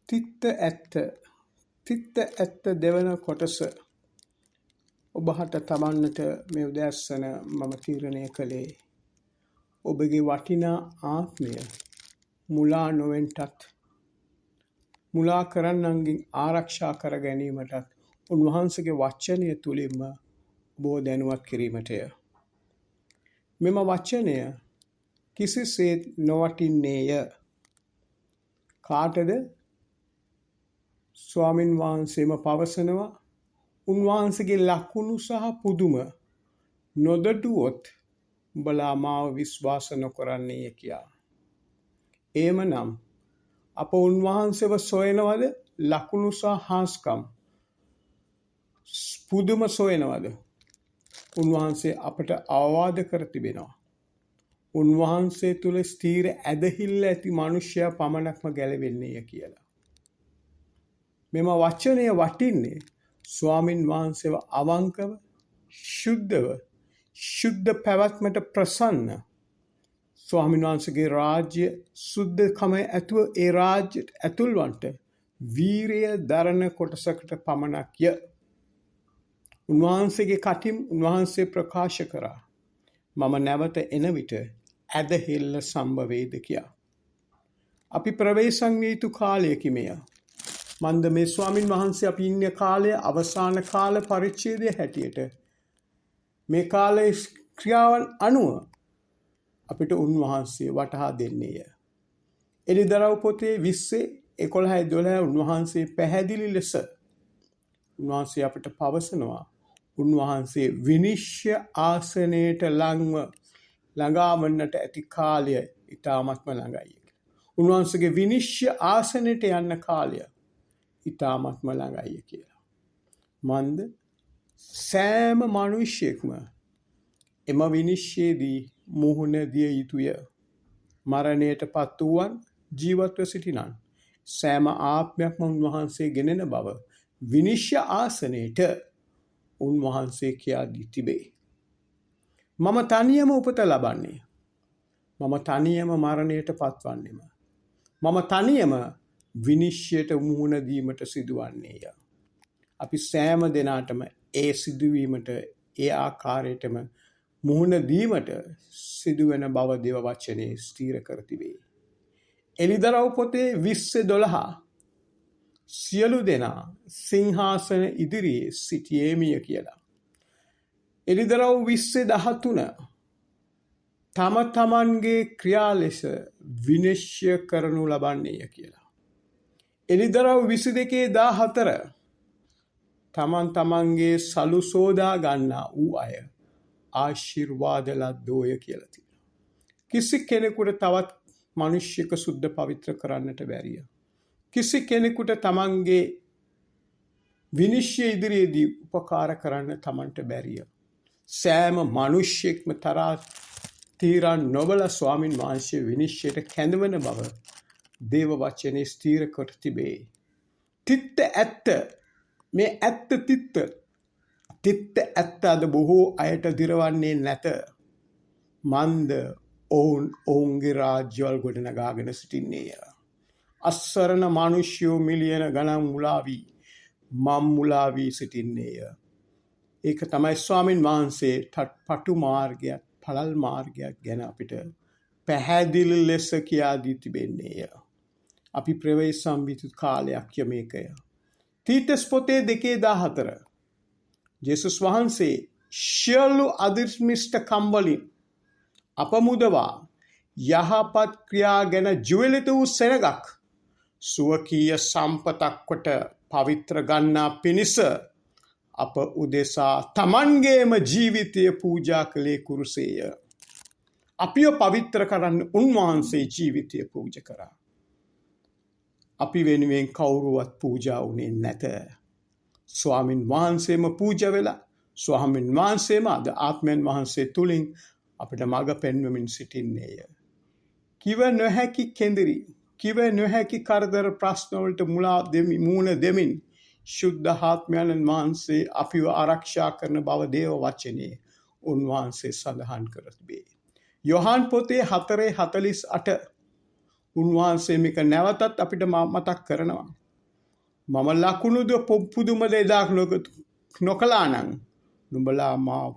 තිත්ත ඇත්ත තිත්ත ඇත්ත දෙවන කොටස ඔබහට තබන්නට මේ උදෑසන මම තීරණය කළේ ඔබගේ වටිනා ආත්මය මුලා නොවෙන්ටත් මුලා කරන්නන්ගෙන් ආරක්ෂා කර ගැනීමටත් උන්වහන්සේගේ වචනය තුළින්ම ඔබව දැනුවත් කිරීමටය. මෙම වචනය කිසිසේත් නොවටින්නේය. කාටද? ස්වාමින් වහන්සේම පවසනවා උන්වහන්සේගේ ලකුණු සහ පුදුම නොදඩුවොත් උඹලා මාව විශ්වාස නොකරන්නේය කියා. එහෙමනම් අප උන්වහන්සේව සොයනවද? ලකුණු සහ හාස්කම් පුදුම සොයනවද? උන්වහන්සේ අපට අවවාද කර තිබෙනවා. උන්වහන්සේ තුල ස්ථීර ඇදහිල්ල ඇති මනුෂ්‍යයා පමණක්ම ගැලවෙන්නේය කියලා. මෙම වචනය වටින්නේ ස්වාමින් වහන්සේව අවංකව, ශුද්ධව, ශුද්ධ පැවැත්මට ප්‍රසන්න ස්වාමින් වහන්සේගේ රාජ්‍ය සුද්ධකම ඇතුව ඒ රාජ්‍යයට ඇතුල්වන්ට වීරිය දරන කොටසකට පමණක්ය. උන්වහන්සේගේ කටින් උන්වහන්සේ ප්‍රකාශ කරා මම නැවත එන විට ඇදහිල්ල සම්භවේද කියා. අපි ප්‍රවේශම් විය යුතු කාලයකි මෙය. මන්ද මේ ස්වාමින් වහන්සේ අපි ඉන්න කාලය අවසාන කාල පරිච්ඡේදය හැටියට මේ කාලයේ ක්‍රියාවන් අනුව අපිට උන්වහන්සේ වටහා දෙන්නේය. එළිදරව් පොතේ 20:11-12 උන්වහන්සේ පැහැදිලි ලෙස උන්වහන්සේ අපිට පවසනවා උන්වහන්සේ විනිශ්චය ආසනයට ළඟා වන්නට ඇති කාලය ඊටාත්ම ළඟයි. උන්වහන්සේගේ විනිශ්චය ආසනයට යන්න කාලය ඊටාත්ම ළඟයි කියලා. මන්ද සෑම මිනිසෙක්ම එම විනිශ්චයේදී මුහුණ දිය යුතුය. මරණයට පත් වූවන් ජීවත්ව සිටිනන් සෑම ආත්මයක්ම උන්වහන්සේ ගෙනෙන බව විනිශ්චය ආසනයට උන්වහන්සේ කියා දී තිබේ. මම තනියම උපත ලබන්නේ. මම තනියම මරණයට පත්වන්නේම. මම තනියම විනිශ්චයට මුහුණ දීමට සිදුවන්නේය. අපි සෑම දෙනාටම ඒ සිදුවීමට ඒ ආකාරයටම මුහුණ දීමට සිදුවෙන බව දේව වචනේ ස්ථීර කර තිබේ. එළිදරව් පොතේ 20:12 සියලු දෙනා සිංහාසන ඉදිරියේ සිටියේමිය කියලා. එළිදරව් 20:13 තම තමන්ගේ ක්‍රියා ලෙස විනිශ්චය කරනු ලබන්නේය කියලා. එළිදරව් 22:14 තමන් තමන්ගේ සලු සෝදා ගන්නා වූ අය ආශිර්වාද ලද්දෝය කියලා තියෙනවා. කිසි කෙනෙකුට තවත් මිනිස්සෙක සුද්ධ පවිත්‍ර කරන්නට බැරිය. කිසි කෙනෙකුට තමන්ගේ විනිශ්චය ඉදිරියේදී උපකාර කරන්න තමන්ට බැරිය. සෑම මිනිස්සෙක්ම තරා තීරණ නොබල ස්වාමින් වහන්සේ විනිශ්චයට කැඳවන බව දේව වචනේ ස්ථීර කර තිබේ. තිත්ත ඇත්ත මේ ඇත්ත තිත්ත ඇත්ත අද බොහෝ අයට දිරවන්නේ නැත. මන්ද ඔවුන්ගේ රාජ්‍යවල් ගොඩනගාගෙන සිටින්නේය. අස්සරණ මිනිස්යෝ මිලියන ගණන් මුලා වී මම් මුලා වී සිටින්නේය. ඒක තමයි ස්වාමින් වහන්සේ පටු මාර්ගයක් පළල් මාර්ගයක් ගැන අපිට පැහැදිලි ලෙස කියා දී තිබෙන්නේය. අපි ප්‍රවේශම් විය යුතු කාලයක් මේකය. තීතස් පොතේ 2:14 ජේසුස් වහන්සේ සියලු අධිර්මිෂ්ඨකම් වලින් අපමුදවා යහපත් ක්‍රියා ගැන ජුවලිත වූ සෙනගක් සුවකීය සම්පතක් කොට පවිත්‍ර ගන්නා පිණිස අප උදෙසා තමන්ගේම ජීවිතය පූජා කළේ කුරුසේය. අපිව පවිත්‍ර කරන්න උන්වහන්සේ ජීවිතය පූජා කරා. අපි වෙනුවෙන් කවුරුවත් පූජා වුණේ නැත. ස්වාමින් වහන්සේම පූජා වෙලා ස්වාමින් වහන්සේම අද ආත්මයන් වහන්සේ තුලින් අපිට මඟ පෙන්වමින් සිටින්නේය. කිව නොහැකි කෙඳිරි, කිව නොහැකි කරදර ප්‍රශ්න වලට මුහුණ දෙමින් ශුද්ධ ආත්මයන් වහන්සේ අපිව ආරක්ෂා කරන බව දේව වචනේ උන්වහන්සේ සඳහන් කර තිබේ. යොහාන් පොතේ 4:48 උන්වහන්සේ මේක නැවතත් අපිට මතක් කරනවා. මම ලකුණුද පුදුමද එදා නොකළා නම් නුඹලා මාව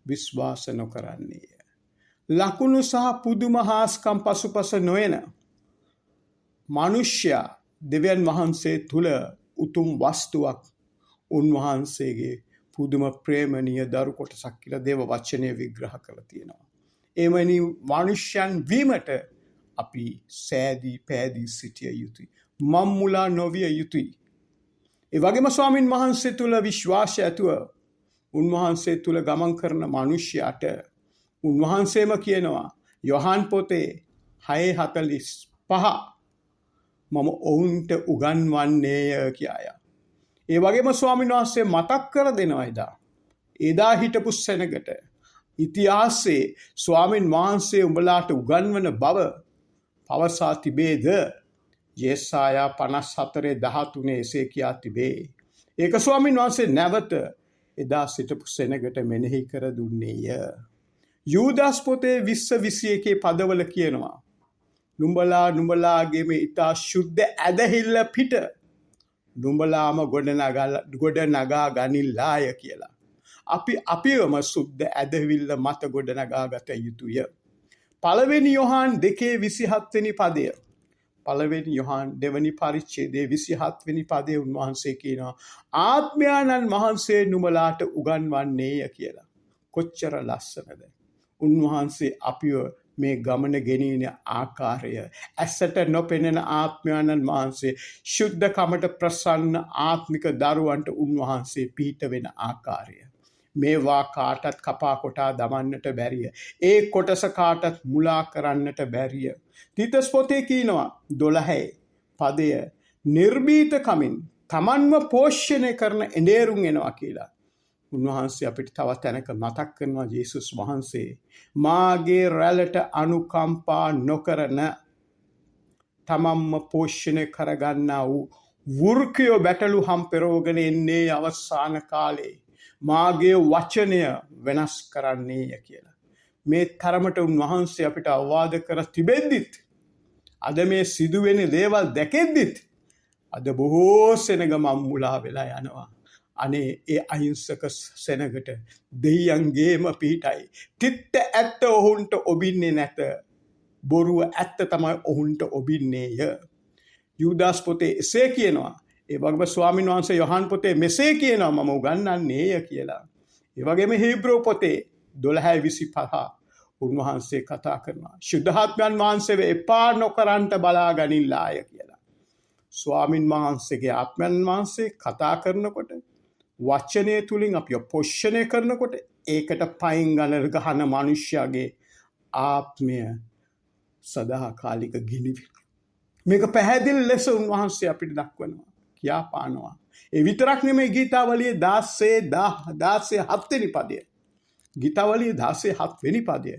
විශ්වාස නොකරන්නේය. ලකුණු සහ පුදුම හාස්කම් පසුපස නොයන මනුෂ්‍යයා දෙවියන් වහන්සේ තුල උතුම් වස්තුවක් උන්වහන්සේගේ පුදුම ප්‍රේමණීය දරු කොටසක් කියලා දේව වචනය විග්‍රහ කරලා තියෙනවා. එවැනි මනුෂ්‍යයන් වීමට අපි සෑදී පෑදී සිටිය යුතුයි. මම්මුලා නොවිය යුතුයි. ඒ වගේම ස්වාමින් වහන්සේ තුල විශ්වාසය ඇතුව උන්වහන්සේ තුල ගමන් කරන මනුෂ්‍යයාට උන්වහන්සේම කියනවා යොහාන් පොතේ 6:45 මම ඔවුන්ට උගන්වන්නේය කියාය. ඒ වගේම ස්වාමීන් වහන්සේ මතක් කර දෙනවා එදා හිටපු සෙනගට ඉතිහාසයේ ස්වාමීන් වහන්සේ උඹලාට උගන්වන බව පවසා තිබේද? යෙසායා 54:13 එසේ කියා තිබේ. ඒක ස්වාමීන් වහන්සේ නැවත එදා සිටපු සෙනගට මෙනෙහි කර දුන්නේය. යූදාස් පොතේ 20:21 පදවල කියනවා නුඹලාගේ මේ ඊතා ශුද්ධ ඇදහිල්ල පිට නුඹලාම ගොඩනගා ගනිල්ලාය කියලා. අපිවම සුද්ධ ඇදහිල්ල මත ගොඩනගා ගත යුතුය. පළවෙනි යොහාන් 2:27 වෙනි පදය. පළවෙනි යොහාන් දෙවනි පරිච්ඡේදයේ 27 වෙනි පදයේ උන්වහන්සේ කියනවා ආත්මයන්න් වහන්සේ නුඹලාට උගන්වන්නේය කියලා. කොච්චර ලස්සනද. උන්වහන්සේ අපිව මේ ගමන ගෙනියන ආකාරය ඇසට නොපෙනෙන ආත්මයන්න් වහන්සේ ශුද්ධකමට ප්‍රසන්න ආත්මික දරුවන්ට උන්වහන්සේ පිහිට වෙන ආකාරය මේවා කාටත් කපා කොටා දමන්නට බැරිය. ඒ කොටස කාටත් මුලා කරන්නට බැරිය. තීතස් පොතේ කියනවා 12 පදය නිර්භීතකමින් තමන්ව පෝෂණය කරන එඬේරුම් එනවා කියලා. උන්වහන්සේ අපිට තවත් තැනක මතක් කරනවා ජේසුස් වහන්සේ මාගේ රැළට අනුකම්පා නොකරන තමන්ම පෝෂණය කරගන්නා වූ වෘකයෝ බැටළු හම්පෙරෝගෙන එන්නේ අවසාන කාලේ මාගේ වචනය වෙනස් කරන්නේය කියලා. මේ තරමට උන්වහන්සේ අපිට අවවාද කර තිබෙද්දිත් අද මේ සිදුවෙන දේවල් දැකෙද්දිත් අද බොහෝ සෙනග මම්මුලා වෙලා යනවා. අනේ ඒ අහිංසක සෙනගට දෙයියන්ගේම පිහිටයි. තිත්ත ඇත්ත ඔහුන්ට ඔබින්නේ නැත. බොරුව ඇත්ත තමයි ඔහුන්ට ඔබින්නේය. යූදාස් පොතේ එසේ කියනවා. ඒ වගේම ස්වාමීන් වහන්සේ යොහාන් පොතේ මෙසේ කියනවා මම උගන්වන්නේය කියලා. ඒ වගේම හීබ්‍රූ පොතේ 12:25 උන්වහන්සේ කතා කරනවා. ශුද්ධාත්මයන් වහන්සේව එපා නොකරන්ට බලා ගනිල්ලාය කියලා. ස්වාමීන් වහන්සේගේ ආත්මයන් වහන්සේ කතා කරනකොට වචනය තුලින් අපිව පෝෂණය කරනකොට ඒකට පයින් ගහන මිනිස්යාගේ ආත්මය සදාකාලික ගිනිවි. මේක පැහැදිලි ලෙස උන්වහන්සේ අපිට දක්වනවා. කියා පානවා. ඒ විතරක් නෙමෙයි ගීතාවලියේ 16:7 වෙනි පදය. ගීතාවලියේ 16:7 වෙනි පදය.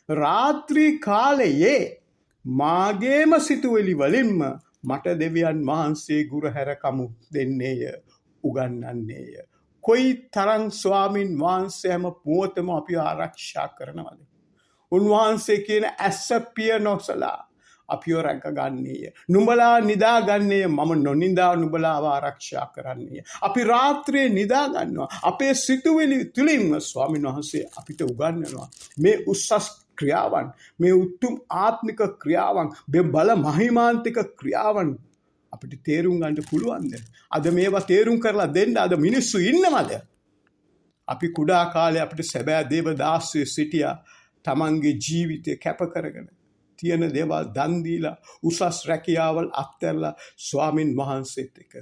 රාත්‍රී කාලයේ මාගේම සිතුවිලි වලින්ම මට දෙවියන් වහන්සේ ගුරුහැර කමු දෙන්නේය උගන්වන්නේය. කොයි තරම් ස්වාමින් වහන්සේ හැම පුවතම අපිව ආරක්ෂා කරනවද? උන්වහන්සේ කියන ඇස පිය නොසලා අපිව රැකගන්නේය. නුඹලා නිදාගන්නේය මම නොනිදා නුඹලාව ආරක්ෂා කරන්නේය. අපි රාත්‍රියේ නිදා ගන්නවා. අපේ සිතුවිලි තුලින්ම ස්වාමීන් වහන්සේ අපිට උගන්වනවා. මේ උස්සස් ක්‍රියාවන්, මේ උතුම් ආත්මික ක්‍රියාවන්, මේ බල මහිමාන්තික ක්‍රියාවන් අපිට තේරුම් ගන්න පුළුවන්ද? අද මේවා තේරුම් කරලා දෙන්න අද මිනිස්සු ඉන්නවද? අපි කුඩා කාලේ අපිට සැබෑ දේව දාසයෝ සිටියා. තමන්ගේ ජීවිතය කැප කරගෙන තියෙන දේවල් දන් දීලා උසස් රැකියාවල් අත්හැරලා ස්වාමින් වහන්සේත් එක්ක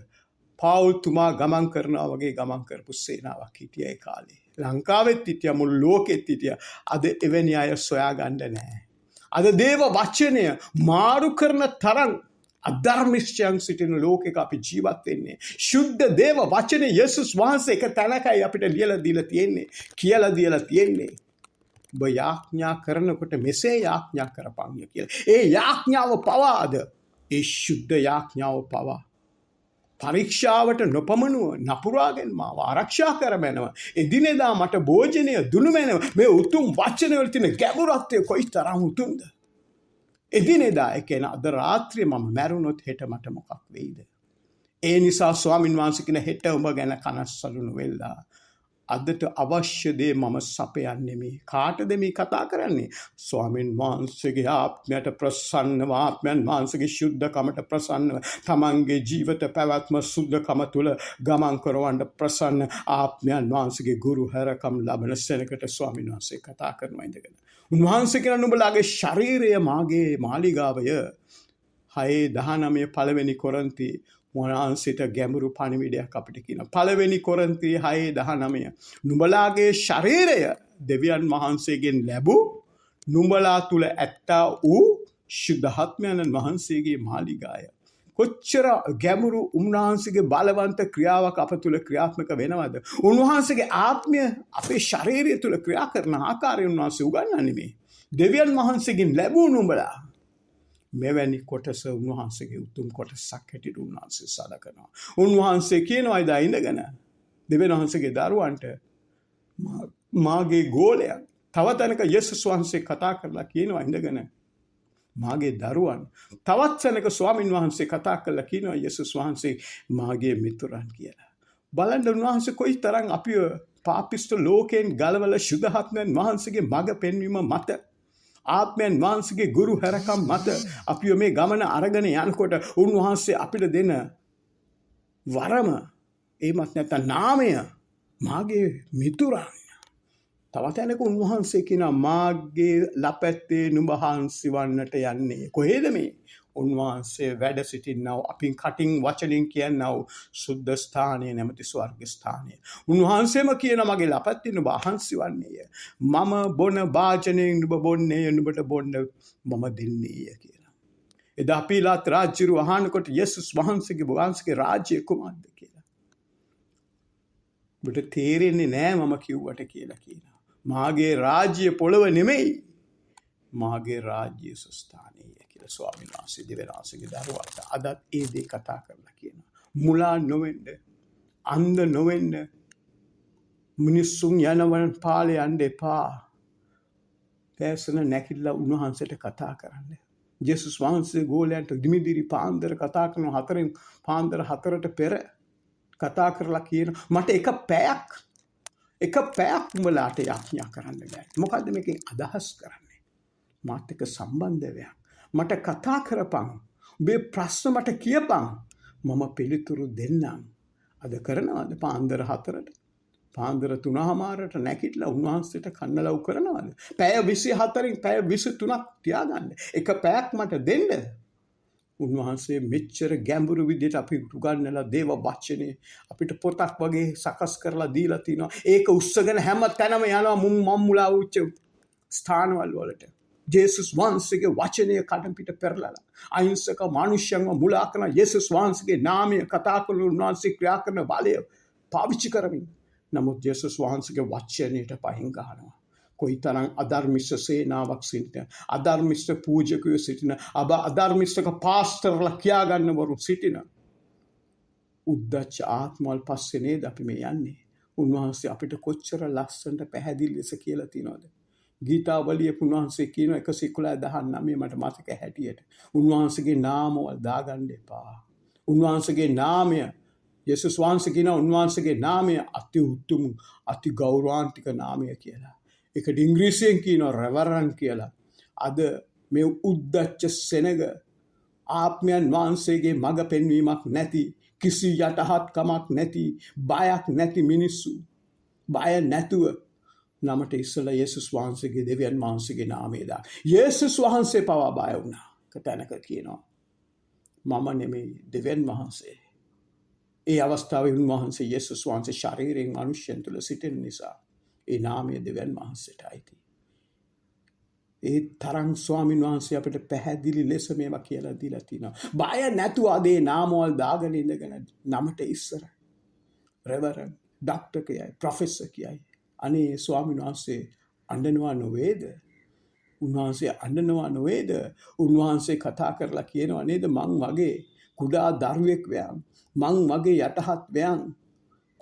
පවුල් තුමා ගමන් කරනවා වගේ ගමන් කරපු සේනාවක් හිටියා ඒ කාලේ. ලංකාවෙත් හිටියා, මුළු ලෝකෙත් හිටියා. අද එවැනි අය සොයාගන්න නැහැ. අද දේව වචනය මාරු කරන තරම් අධර්මිෂ්ඨයන් සිටින ලෝකයක අපි ජීවත් වෙන්නේ. ශුද්ධ දේව වචනේ යේසුස් වහන්සේ එක තැනකයි අපිට ලියලා දීලා තියෙන්නේ, කියලා දීලා තියෙන්නේ. ඔබ යාඥා කරනකොට මෙසේ යාඥා කරපන් කියලා. ඒ යාඥාව පවාද ඒ ශුද්ධ යාඥාව පවා පරීක්ෂාවට නොපමනුව නපුරාගෙන මාව ආරක්ෂා කරමැනව. එදිනෙදා මට භෝජනය දුනු මැනව. මේ උතුම් වචන වල තියෙන ගැඹුරත්වය කොයි තරම් උතුම්ද? එදිනෙදා ඒ කියන්නේ අද රාත්‍රියේ මම මැරුණොත් හෙට මට මොකක් වෙයිද? ඒ නිසා ස්වාමින් වහන්සේ කියන හෙට ඔබ ගැන කනස්සලු නොවෙලා අදට අවශ්‍ය දේ මම සපයන්නේ මේ. කාටද මේ කතා කරන්නේ? ස්වාමින් වහන්සේගේ ආත්මයට ප්‍රසන්නව, ආත්මයන් වහන්සේගේ ශුද්ධකමට ප්‍රසන්නව, තමන්ගේ ජීවිත පැවැත්ම සුද්ධකම තුළ ගමන් කරවන්න ප්‍රසන්න ආත්මයන් වහන්සේගේ ගුරු හැරකම් ලබන සෙනකට ස්වාමින් වහන්සේ කතා කරනවා ඉඳගෙන. උන්වහන්සේ කියන නුඹලාගේ ශරීරය මාගේ මාලිගාවය. 6:19 පළවෙනි කොරින්ති වහන්සේට ගැඹුරු පණිවිඩයක් අපිට කියනවා. පළවෙනි කොරින්ති 6:19 නුඹලාගේ ශරීරය දෙවියන් වහන්සේගෙන් ලැබූ නුඹලා තුල ඇත්තා වූ ශුද්ධාත්මයන් වහන්සේගේ මාලිගාය. කොච්චර ගැඹුරු උන්වහන්සේගේ බලවන්ත ක්‍රියාවක් අප තුල ක්‍රියාත්මක වෙනවද? උන්වහන්සේගේ ආත්මය අපේ ශරීරය තුල ක්‍රියා කරන ආකාරය උන්වහන්සේ උගන්වන්නේ මේ. දෙවියන් වහන්සේගෙන් ලැබූ නුඹලා මෙවැනි කොටස උන්වහන්සේගේ උතුම් කොටසක් හැටියට උන්වහන්සේ සලකනවා. උන්වහන්සේ කියනවා ඉදා ඉඳගෙන දෙවියන් වහන්සේගේ දරුවන්ට මාගේ ගෝලයන්. තව තැනක යේසුස් වහන්සේ කතා කරලා කියනවා ඉඳගෙන මාගේ දරුවන්. තවත් තැනක ස්වාමින් වහන්සේ කතා කරලා කියනවා යේසුස් වහන්සේ මාගේ මිතුරන් කියලා. බලන්න උන්වහන්සේ කොයි තරම් අපිව පාපිෂ්ඨ ලෝකයෙන් ගලවලා ශුද්ධාත්මයන් වහන්සේගේ මඟ පෙන්වීම මත ආත්මයන් වහන්සේගේ ගුරු හැරකම් මත අපිව මේ ගමන අරගෙන යනකොට උන්වහන්සේ අපිට දෙන වරම එමත් නැත්නම් නාමය මාගේ මිතුරන්. තවත් තැනක උන්වහන්සේ කියනවා මාගේ ලපැත්තේ නුඹ හාන්සි වන්නට යන්නේ. කොහෙද මේ? උන්වහන්සේ වැඩ සිටින්නව අපින් කටින් වචනින් කියනව සුද්ධ ස්ථානයේ නැමැති ස්වර්ග ස්ථානයේ. උන්වහන්සේම කියන මගේ ලපැත්තේ නුඹ හාන්සි වන්නේය. මම බොන භාජනයෙන් නුඹ බොන්නේය, නුඹට බොන්න මම දෙන්නේය කියලා. එදා පීලාත් රාජ්‍යරු අහනකොට යේසුස් වහන්සේගේ රාජ්‍ය කුමක්ද කියලා. ඔබට තේරෙන්නේ නෑ මම කිව්වට කියලා කියනවා. මාගේ රාජ්‍ය පොළව නෙමෙයි. මාගේ රාජ්‍ය ස්ථානයේ කියලා ස්වාමීන් වහන්සේ දෙවියන්සේගේ දරුවාට අදත් ඒ දේ කතා කරලා කියනවා. මුලා නොවෙන්න, අන්ධ නොවෙන්න, මිනිසුන් යනවන් පාලේ යන්න එපා. දැසන නැකිලා උන්වහන්සේට කතා කරන්න. යේසුස් වහන්සේ ගෝලයන්ට දිමිදිරි පාන්දර කතා කරන 4 පාන්දර 4ට පෙර කතා කරලා කියන මට එක පැයක් උඹලාට යාඥා කරන්න බෑ. මොකද්ද මේකෙන් අදහස් කරන්නේ? මාත් එක්ක සම්බන්ධ වෙයක්. මට කතා කරපන්. ඔබේ ප්‍රශ්න මට කියපන්. මම පිළිතුරු දෙන්නම්. අද කරනවද පාන්දර 4ට? පාන්දර 3:00ට නැගිටලා උන්වහන්සේට කන්නලව් කරනවද? පැය 24න් පැය 23ක් තියාගන්න. එක පැයක් මට දෙන්න. උන්වහන්සේ මෙච්චර ගැඹුරු විදිහට අපි උගන්වලා දේව වචනේ අපිට පොතක් වගේ සකස් කරලා දීලා තිනවා. ඒක උස්සගෙන හැම තැනම යනවා මම්මුලා උච්ච ස්ථානවල වලට. යේසුස් වහන්සේගේ වචනය කඩම් පිට පෙරලලා අහිංසක මිනිස්යන්ව මුලා කරන යේසුස් වහන්සේගේ නාමය කතා කරන උන්වහන්සේ ක්‍රියා කරන බලය පාවිච්චි කරමින්. නමුත් යේසුස් වහන්සේගේ වචනයට පහින් ගන්නවා. කොයිතරම් අධර්මිෂ්ඨ සේනාවක් සිටින, අධර්මිෂ්ඨ පූජකයෝ සිටින, අධර්මිෂ්ඨක පාස්ටර්ලා කියා ගන්නවරු සිටින උද්දච්ච ආත්මවල පස්සේ නේද අපි මේ යන්නේ. උන්වහන්සේ අපිට කොච්චර ලස්සනට පැහැදිලි ලෙස කියලා තියනවද? ගීතාවලිය උන්වහන්සේ කියන 119 මට මතක හැටියට උන්වහන්සේගේ නාමවල දාගන්න එපා. උන්වහන්සේගේ නාමය යේසුස් වහන්සේ කියන උන්වහන්සේගේ නාමය අති උතුම් අති ගෞරවාන්විත නාමය කියලා. ඒකට ඉංග්‍රීසියෙන් කියනවා රෙවරන් කියලා. අද මේ උද්දච්ච සෙනග ආත්මයන් වහන්සේගේ මඟ පෙන්වීමක් නැති, කිසි යටහත්කමක් නැති, බයක් නැති මිනිස්සු බය නැතුව නමට ඉස්සලා යේසුස් වහන්සේගේ දෙවියන් වහන්සේගේ නාමය දා. යේසුස් වහන්සේ පවා බය වුණා. කතනක කියනවා මම නෙමෙයි දෙවියන් වහන්සේ. ඒ අවස්ථාවේ උන්වහන්සේ යේසුස් වහන්සේ ශරීරයෙන් මනුෂ්‍යයන් තුළ සිටින නිසා ඒ නාමය දෙවියන් වහන්සේට අයිති. ඒ තරම් ස්වාමීන් වහන්සේ අපිට පැහැදිලි ලෙස මේවා කියලා දීලා තිනවා. බය නැතුව අදේ නාමවල දාගෙන ඉඳගෙන නමට ඉස්සර රෙවරන් ඩොක්ටර් කියයි, ප්‍රොෆෙසර් කියයි. අනේ ස්වාමීන් වහන්සේ අඬනවා නොවේද? උන්වහන්සේ අඬනවා නොවේද? උන්වහන්සේ කතා කරලා කියනවා නේද මං වගේ කුඩා දරුවෙක් වෑම්, මං වගේ යටහත් වෑම්,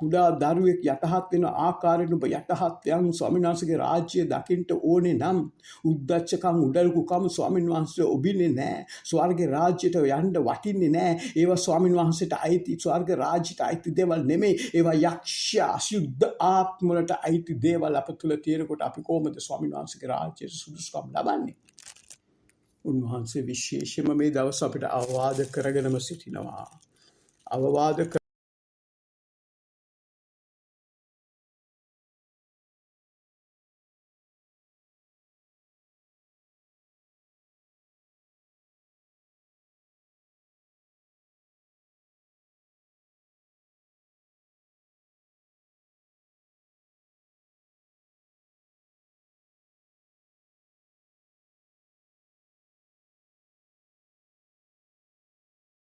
කුඩා දරුවෙක් යටහත් වෙන ආකාරයෙන් ඔබ යටහත් යන් ස්වාමීන් වහන්සේගේ රාජ්‍ය දකින්න ඕනේ නම් උද්දච්චකම් උඩලුකම් ස්වාමීන් වහන්සේ ඔබින්නේ නැහැ. ස්වර්ගයේ රාජ්‍යයට යන්න වටින්නේ නැහැ. ඒවා ස්වාමීන් වහන්සේට අයිති ස්වර්ග රාජ්‍යයට අයිති දේවල් නෙමෙයි. ඒවා යක්ෂ අසුද්ධ ආත්ම වලට අයිති දේවල් අප තුළ තියෙනකොට අපි කොහොමද ස්වාමීන් වහන්සේගේ රාජ්‍යයට සුදුසුකම් ලබන්නේ? උන්වහන්සේ විශේෂයෙන්ම මේ දවස් අපිට අවවාද කරගෙනම සිටිනවා. අවවාද